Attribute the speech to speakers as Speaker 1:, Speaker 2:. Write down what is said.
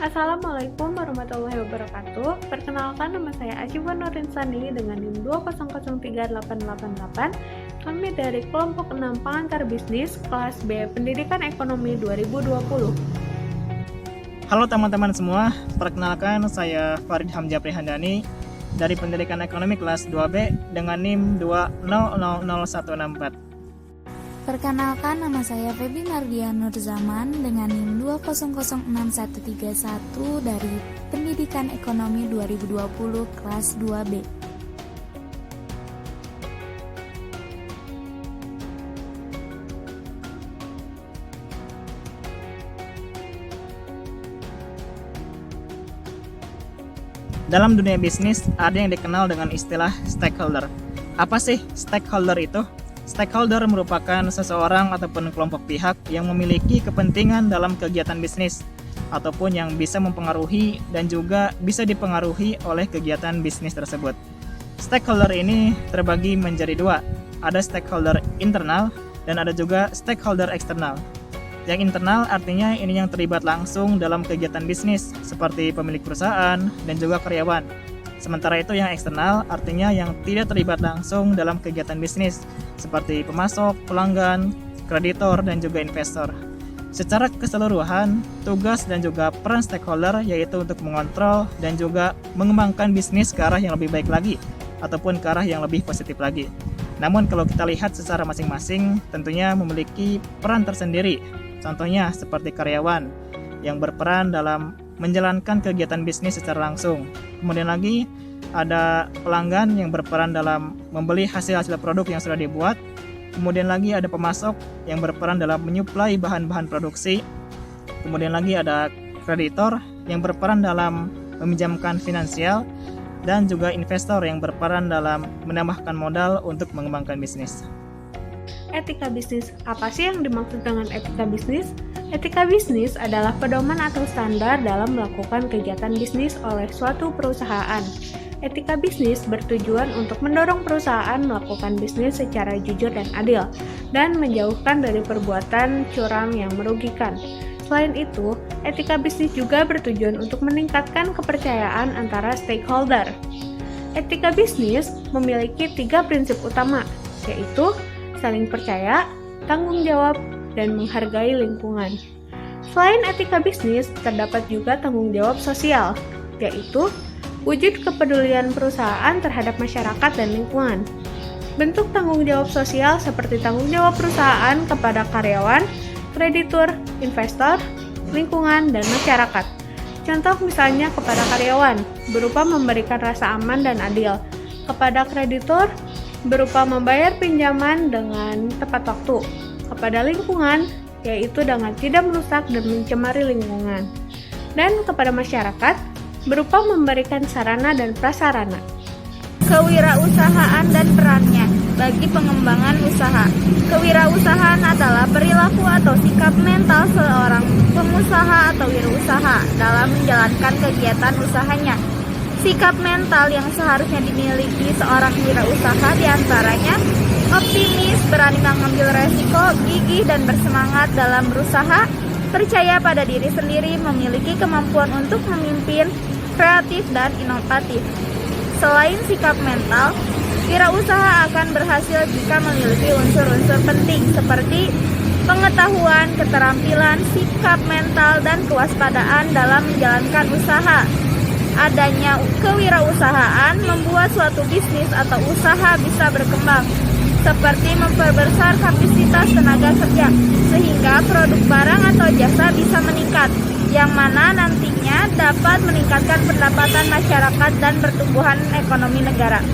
Speaker 1: Assalamualaikum warahmatullahi wabarakatuh. Perkenalkan, nama saya Asyifa Nurinsani dengan NIM 2003888. Kami dari kelompok 6 pengantar bisnis kelas B Pendidikan Ekonomi 2020.
Speaker 2: Halo teman-teman semua, perkenalkan saya Farid Hamzah Prihandani dari Pendidikan Ekonomi kelas 2B dengan NIM 2000164.
Speaker 3: Perkenalkan, nama saya Febi Mardian Nurzaman dengan NIM 2006131 dari Pendidikan Ekonomi 2020 kelas 2B.
Speaker 2: Dalam dunia bisnis ada yang dikenal dengan istilah stakeholder. Apa sih stakeholder itu? Stakeholder merupakan seseorang ataupun kelompok pihak yang memiliki kepentingan dalam kegiatan bisnis ataupun yang bisa mempengaruhi dan juga bisa dipengaruhi oleh kegiatan bisnis tersebut. Stakeholder ini terbagi menjadi dua, ada stakeholder internal dan ada juga stakeholder eksternal. Yang internal artinya ini yang terlibat langsung dalam kegiatan bisnis seperti pemilik perusahaan dan juga karyawan. Sementara itu yang eksternal artinya yang tidak terlibat langsung dalam kegiatan bisnis seperti pemasok, pelanggan, kreditor, dan juga investor. Secara keseluruhan, tugas dan juga peran stakeholder yaitu untuk mengontrol dan juga mengembangkan bisnis ke arah yang lebih baik lagi ataupun ke arah yang lebih positif lagi. Namun kalau kita lihat secara masing-masing tentunya memiliki peran tersendiri. Contohnya seperti karyawan yang berperan dalam menjalankan kegiatan bisnis secara langsung. Kemudian lagi ada pelanggan yang berperan dalam membeli hasil-hasil produk yang sudah dibuat. Kemudian lagi ada pemasok yang berperan dalam menyuplai bahan-bahan produksi. Kemudian lagi ada kreditor yang berperan dalam meminjamkan finansial, dan juga investor yang berperan dalam menambahkan modal untuk mengembangkan bisnis.
Speaker 1: Etika bisnis. Apa sih yang dimaksud dengan etika bisnis? Etika bisnis adalah pedoman atau standar dalam melakukan kegiatan bisnis oleh suatu perusahaan. Etika bisnis bertujuan untuk mendorong perusahaan melakukan bisnis secara jujur dan adil, dan menjauhkan dari perbuatan curang yang merugikan. Selain itu, etika bisnis juga bertujuan untuk meningkatkan kepercayaan antara stakeholder. Etika bisnis memiliki 3 prinsip utama, yaitu saling percaya, tanggung jawab, dan menghargai lingkungan. Selain etika bisnis, terdapat juga tanggung jawab sosial, yaitu wujud kepedulian perusahaan terhadap masyarakat dan lingkungan. Bentuk tanggung jawab sosial seperti tanggung jawab perusahaan kepada karyawan, kreditur, investor, lingkungan, dan masyarakat. Contoh misalnya kepada karyawan, berupa memberikan rasa aman dan adil. Kepada kreditur, berupa membayar pinjaman dengan tepat waktu. Kepada lingkungan, yaitu dengan tidak merusak dan mencemari lingkungan. Dan kepada masyarakat, berupa memberikan sarana dan prasarana.
Speaker 3: Kewirausahaan dan perannya bagi pengembangan usaha. Kewirausahaan adalah perilaku atau sikap mental seorang pengusaha atau wirausaha dalam menjalankan kegiatan usahanya. Sikap mental yang seharusnya dimiliki seorang wirausaha diantaranya optimis, berani mengambil resiko, gigih dan bersemangat dalam berusaha, percaya pada diri sendiri, memiliki kemampuan untuk memimpin, kreatif dan inovatif. Selain sikap mental, wirausaha akan berhasil jika memiliki unsur-unsur penting seperti pengetahuan, keterampilan, sikap mental, dan kewaspadaan dalam menjalankan usaha. Adanya kewirausahaan membuat suatu bisnis atau usaha bisa berkembang, seperti memperbesar kapasitas tenaga kerja, sehingga produk barang atau jasa bisa meningkat, yang mana nantinya dapat meningkatkan pendapatan masyarakat dan pertumbuhan ekonomi negara.